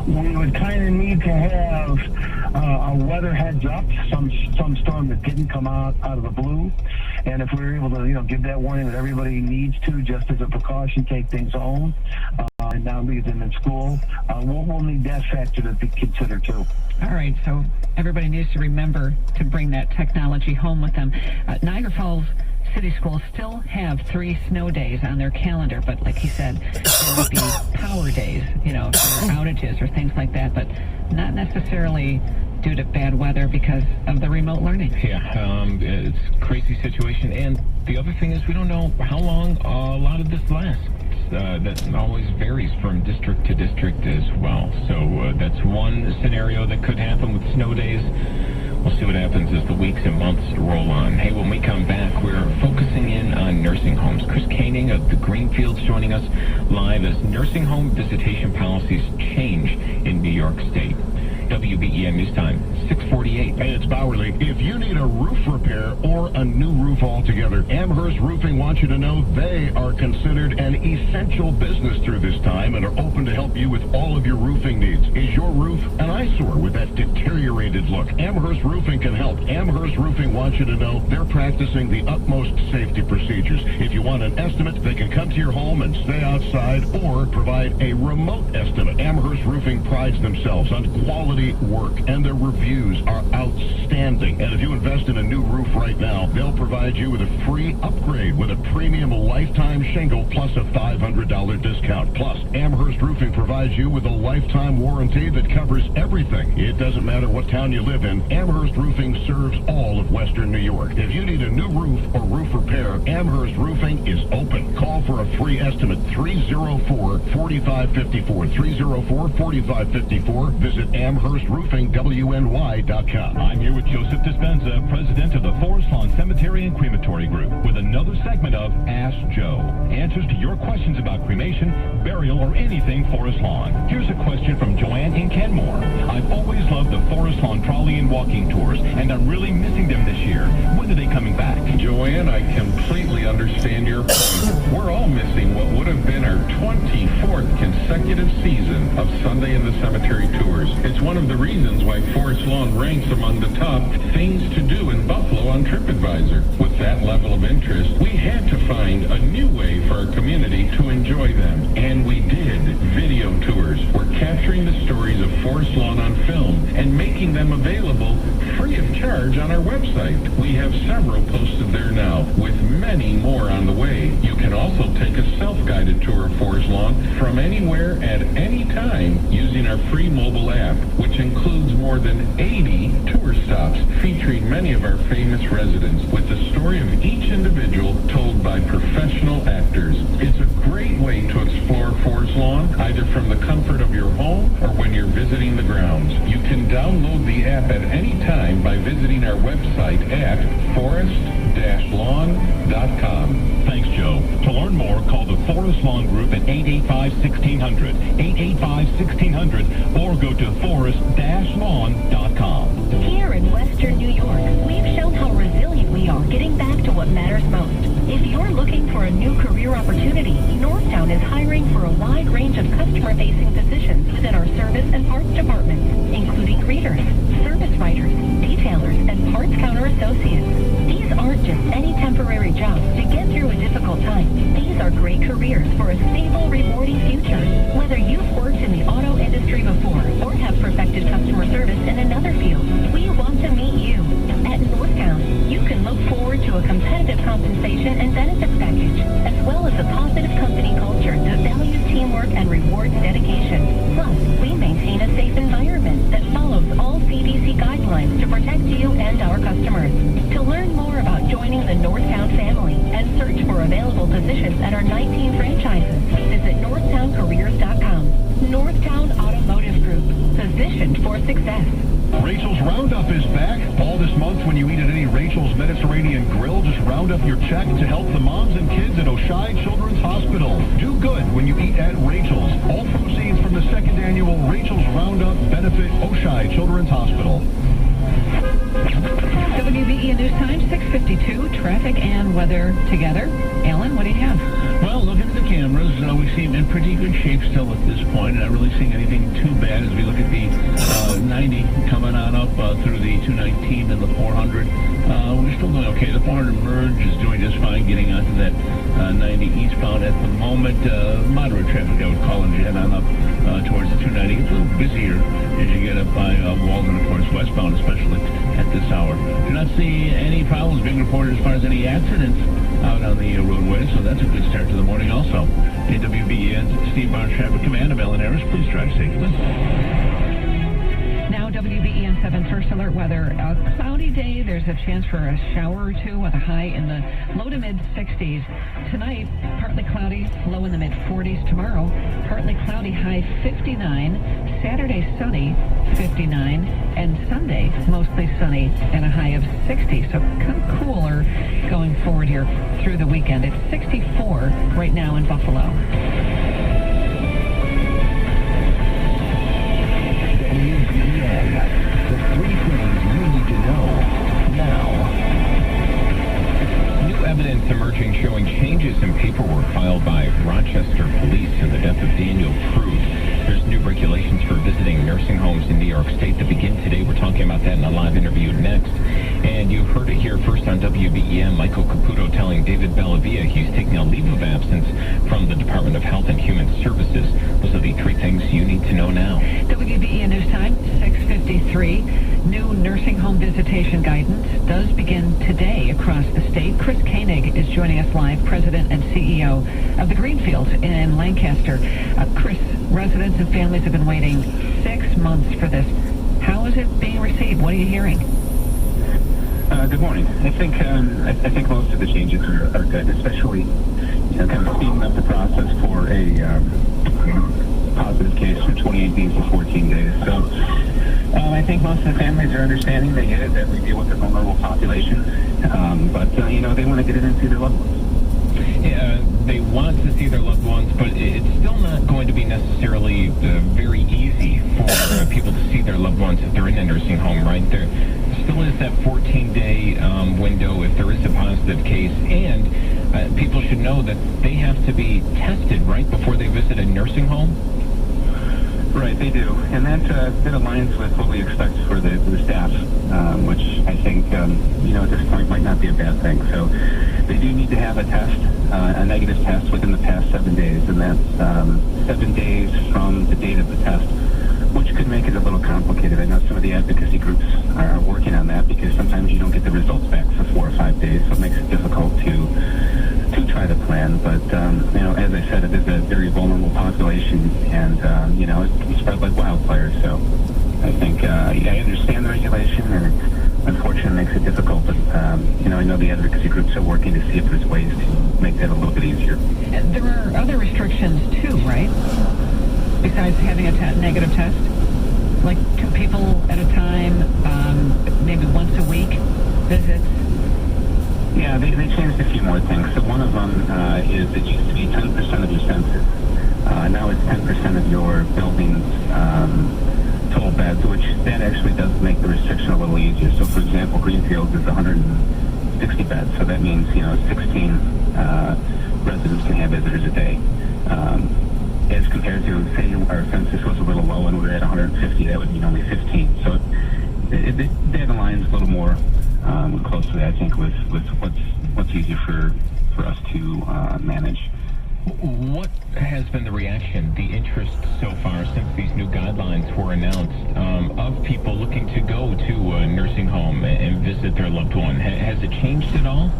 we would kind of need to have a weather heads up, some storm that didn't come out of the blue. And if we were able to, give that warning that everybody needs to, just as a precaution, take things home and not leave them in school, we'll need that factor to be considered too. All right, so everybody needs to remember to bring that technology home with them. Niagara Falls City Schools still have 3 snow days on their calendar, but like he said, there would be power days, if there are outages or things like that, but not necessarily due to bad weather because of the remote learning. Yeah, it's a crazy situation. And the other thing is we don't know how long a lot of this lasts. That always varies from district to district as well. So that's one scenario that could happen with snow days. We'll see what happens as the weeks and months roll on. Hey, when we come back, we're focusing in on nursing homes. Chris Koenig of the Greenfields joining us live as nursing home visitation policies change in New York State. WBEN News Time, 6:48. Hey, it's Bowerly. If you need a roof repair or a new roof altogether, Amherst Roofing wants you to know they are considered an essential business through this time and are open to help you with all of your roofing needs. Is your roof an eyesore with that deteriorated look? Amherst Roofing can help. Amherst Roofing wants you to know they're practicing the utmost safety procedures. If you want an estimate, they can come to your home and stay outside or provide a remote estimate. Amherst Roofing prides themselves on quality work, and their reviews are outstanding. And if you invest in a new roof right now, they'll provide you with a free upgrade with a premium lifetime shingle plus a $500 discount. Plus, Amherst Roofing provides you with a lifetime warranty that covers everything. It doesn't matter what town you live in, Amherst Roofing serves all of Western New York. If you need a new roof or roof repair, Amherst Roofing is open. Call for a free estimate, 304-4554. 304-4554. Visit AmherstRoofingWNY.com. I'm here with Joseph Dispenza, president of the Forest Lawn Cemetery and Crematory Group, with another segment of Ask Joe. Answers to your questions about cremation, burial, or anything Forest Lawn. Here's a question from Joanne in Kenmore. I've always loved the Forest Lawn trolley and walking tours, and I'm really missing them this year. When are they coming back? Joanne, I completely understand your point. We're all missing what would have been our 24th consecutive season of Sunday in the Cemetery tours. It's one of the reasons why Forest Lawn ranks among the top things to do in Buffalo on TripAdvisor. With that level of interest, we had to find a new way for our community to enjoy them. And we did. Video tours. We're capturing the stories of Forest Lawn on film and making them available free of charge on our website. We have several posted there now, with many more on the way. You can also take a self-guided tour of Forest Lawn from anywhere at any time using our free mobile app, which includes more than 80 tour stops featuring many of our famous residents with the story of each individual told by professional actors. It's a great way to explore Forest Lawn, either from the comfort of your home or when you're visiting the grounds. You can download the app at any time by visiting our website at forest-lawn.com. Thanks, Joe. To learn more, call the Forest Lawn Group at 885-1600, 885-1600, or go to forest-lawn.com. Here in Western New York, we've shown how resilient we are getting back to what matters most. If you're looking for a new career opportunity, Northtown is hiring for a wide range of customer-facing positions within our service and parts departments, including greeters, service writers, detailers, and parts counter associates. These aren't just any temporary jobs to get through a difficult time. These are great careers for a stable, rewarding future. Whether you've worked in the auto industry before or have perfected customer service in another field, we want to meet you. At Northtown, you can look forward to a competitive compensation and benefits package, as well as a positive company culture that values teamwork and rewards dedication. Plus, we maintain a safe environment that follows all CDC guidelines to protect you and our customers. To learn more about joining the Northtown family and search for available positions at our 19 franchises, visit northtowncareers.com. Northtown Automotive Group, positioned for success. Rachel's Roundup is back. All this month, when you eat at any Rachel's Mediterranean Grill, just round up your check to help the moms and kids at Oshai Children's Hospital. Do good when you eat at Rachel's. All proceeds from the second annual Rachel's Roundup benefit Oshai Children's Hospital. WBEN News Time, 6:52, traffic and weather together. Alan, what do you have? Well, looking at the cameras, we seem in pretty good shape still at this point. Not really seeing anything too bad. that as we look at the 90 coming on up through the 219 and the 400. We're still doing okay. The 400 merge is doing just fine, getting onto that 90 eastbound at the moment. Moderate traffic, I would call it, as you head on up towards the 290. It's a little busier as you get up by Walden, of course, westbound, especially at this hour. Do not see any problems being reported as far as any accidents out on the roadway, so that's a good start to the morning also. WBEN's Steve Barnes Traffic Command, I'm Ellen Harris. Please drive safely. Now WBEN 7 First Alert weather. A cloudy day. There's a chance for a shower or two with a high in the low to mid 60s. Tonight, partly cloudy, low in the mid 40s. Tomorrow, partly cloudy, high 59. Saturday, sunny, 59. And Sunday, mostly sunny and a high of 60. So kind of cooler going forward here through the weekend. It's 64 right now in Buffalo. The three things you need to know now. New evidence emerging showing changes in paperwork filed by Rochester police in the death of Daniel Thru. There's new regulations for visiting nursing homes in New York State that begin today. We're talking about that in a live interview next. And you heard it here first on WBEN. Michael Caputo telling David Bellavia he's taking a leave of absence from the Department of Health and Human Services. Those are the three things you need to know now. WBEN News Time, 6:53. New nursing home visitation guidance does begin today across the state. Chris Koenig is joining us live, President and CEO of the Greenfields in Lancaster. Chris, residents and families have been waiting 6 months for this. How is it being received? What are you hearing? Good morning. I think most of the changes are good, especially kind of speeding up the process for a positive case from 28 days to 14 days. So I think most of the families are understanding. They get it, that we deal with a vulnerable population, but they want to get it in and see their loved ones. Yeah, they want to see their loved ones, but it's still not going to be necessarily very easy for people to see their loved ones if they're in a nursing home, right? There still is that 14-day window if there is a positive case, and people should know that they have to be tested, right, before they visit a nursing home? Right, they do, and that aligns with what we expect for the staff, which I think, at this point might not be a bad thing. So they do need to have a test, a negative test within the past 7 days, and that's 7 days from the date of the test, which could make it a little complicated. I know some of the advocacy groups are working on that because sometimes you don't get the results back for 4 or 5 days, so it makes it difficult to try to plan. But, as I said, it is a very vulnerable population, and, it can spread like wildfire. So I think I understand the regulation, and unfortunately makes it difficult. But, I know the advocacy groups are working to see if there's ways to make that a little bit easier. There are other restrictions, too, right? Besides having a negative test? Like 2 people at a time, maybe once a week visits? Yeah, they changed a few more things. So one of them is it used to be 10% of your census. Now it's 10% of your building's total beds, which that actually does make the restriction a little easier. So, for example, Greenfields is 160 beds, so that means, 16 residents can have visitors a day. As compared to, say, our census was a little low and we're at 150, that would mean only 15. So that aligns a little more closely, I think, with what's easier for us to manage. What has been the reaction, the interest so far since these new guidelines were announced of people looking to go to a nursing home and visit their loved one? Has it changed at all?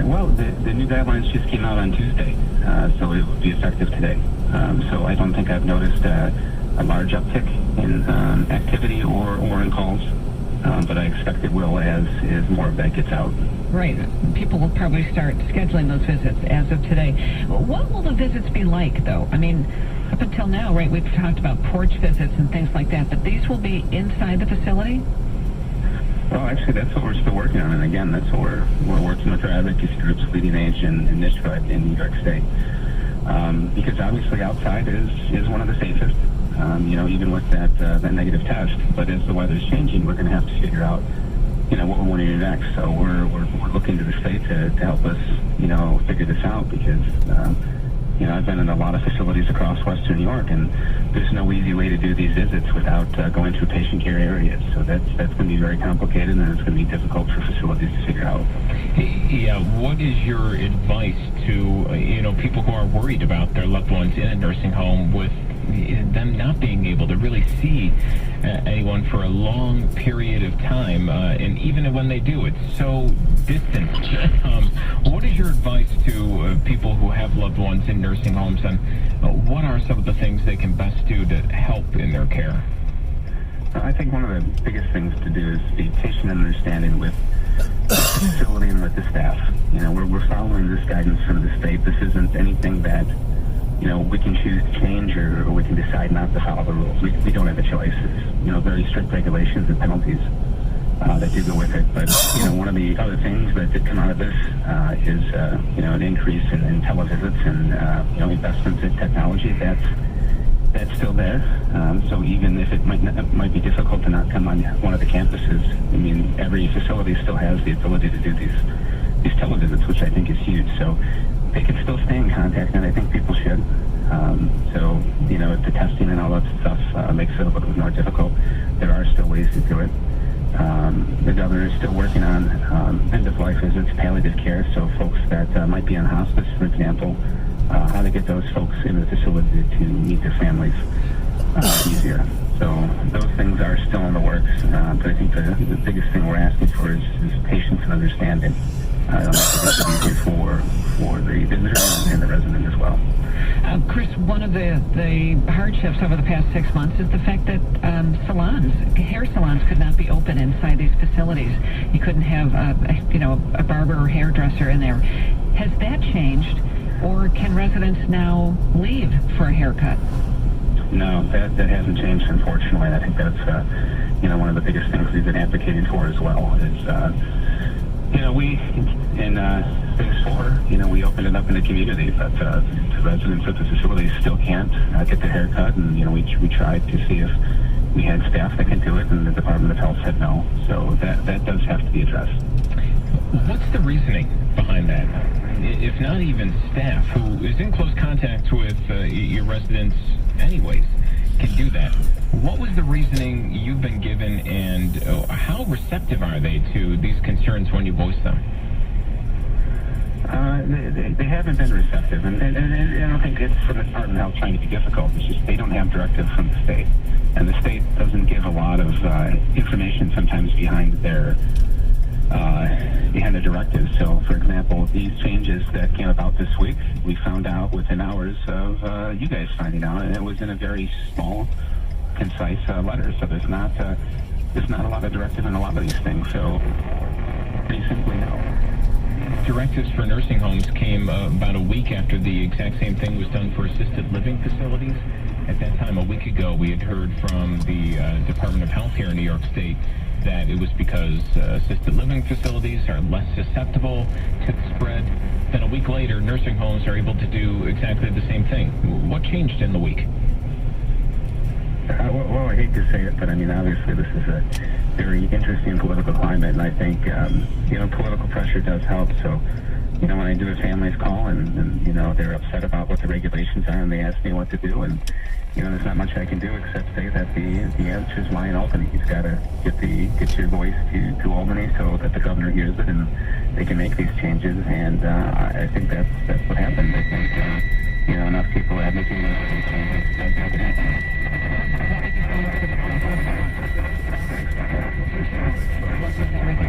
Well, the new guidelines just came out on Tuesday, so it will be effective today. So I don't think I've noticed a large uptick in activity or in calls, but I expect it will as more of that gets out. Right. People will probably start scheduling those visits as of today. What will the visits be like, though? I mean, up until now, right, we've talked about porch visits and things like that, but these will be inside the facility? Well, actually, that's what we're still working on, and again, that's what we're working with our advocacy groups, Leading Age and NISHRA in New York State. Because obviously outside is one of the safest, even with that negative test. But as the weather's changing, we're going to have to figure out, what we want to do next. So we're looking to the state to help us, figure this out because, I've been in a lot of facilities across Western New York, and there's no easy way to do these visits without going through patient care areas. So that's going to be very complicated, and it's going to be difficult for facilities to figure out. Yeah, what is your advice to people who are worried about their loved ones in a nursing home, with them not being able to really see anyone for a long period of time, and even when they do, it's so distant. What is your advice to people who have loved ones in nursing homes, and what are some of the things they can best do to help in their care? I think one of the biggest things to do is be patient and understanding with the facility and with the staff. We're following this guidance from the state. This isn't anything that we can choose to change, or we can decide not to follow the rules. We don't have a choice. There's, very strict regulations and penalties that do go with it. But, one of the other things that did come out of this is, an increase in televisits and, investments in technology. That's still there. So even if it might be difficult to not come on one of the campuses, every facility still has the ability to do these televisits, which I think is huge. So they can still stay in contact, and I think people should. If the testing and all that stuff makes it a little bit more difficult, there are still ways to do it. The governor is still working on end-of-life visits, palliative care, so folks that might be on hospice, for example, how to get those folks in the facility to meet their families easier. So those things are still in the works, but I think the biggest thing we're asking for is patience and understanding. It'll make it easier for the visitor and the resident as well. Chris, one of the hardships over the past 6 months is the fact that hair salons could not be open inside these facilities. You couldn't have a barber or hairdresser in there. Has that changed, or can residents now leave for a haircut? No, that hasn't changed, unfortunately. I think that's one of the biggest things we've been advocating for as well. Is we in phase 4, we opened it up in the community, but the residents of the facility still can't get their hair cut, and we tried to see if we had staff that can do it, and the Department of Health said no. So that does have to be addressed. What's the reasoning behind that? If not even staff, who is in close contact with your residents anyways, can do that. What was the reasoning you've been given, and how receptive are they to these concerns when you voice them? They haven't been receptive, and I don't think it's from the Department of Health trying to be difficult. It's just they don't have directive from the state, and the state doesn't give a lot of information sometimes behind their directives. So, for example, these changes that came about this week, we found out within hours of you guys finding out, and it was in a very small, concise letter. So there's not a lot of directive in a lot of these things. So pretty simply, no. Directives for nursing homes came about a week after the exact same thing was done for assisted living facilities. At that time, a week ago, we had heard from the Department of Health here in New York State that it was because assisted living facilities are less susceptible to the spread. Then a week later, nursing homes are able to do exactly the same thing. What changed in the week? Well, I hate to say it, but obviously this is a very interesting political climate, and I think, political pressure does help. So, when I do a family's call and they're upset about what the regulations are and they ask me what to do, and, there's not much I can do except say that the answer's lie in Albany. You've got to get your voice to Albany so that the governor hears it and they can make these changes, and I think that's what happened. I think, enough people advocating for these changes does make it happen.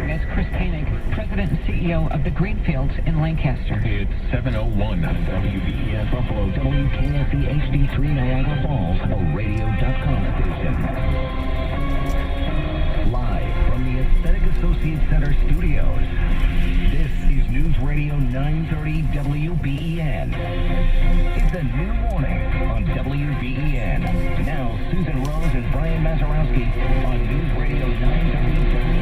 That's Chris Koenig, President and CEO of the Greenfields in Lancaster. It's 7:01 on WBEN Buffalo, WKSE HD3 Niagara Falls, a radio.com station. Live from the Aesthetic Associates Center studios, this is News Radio 930 WBEN. It's a new morning on WBEN. Now, Susan Rose and Brian Mazurowski on News Radio 930 WBEN.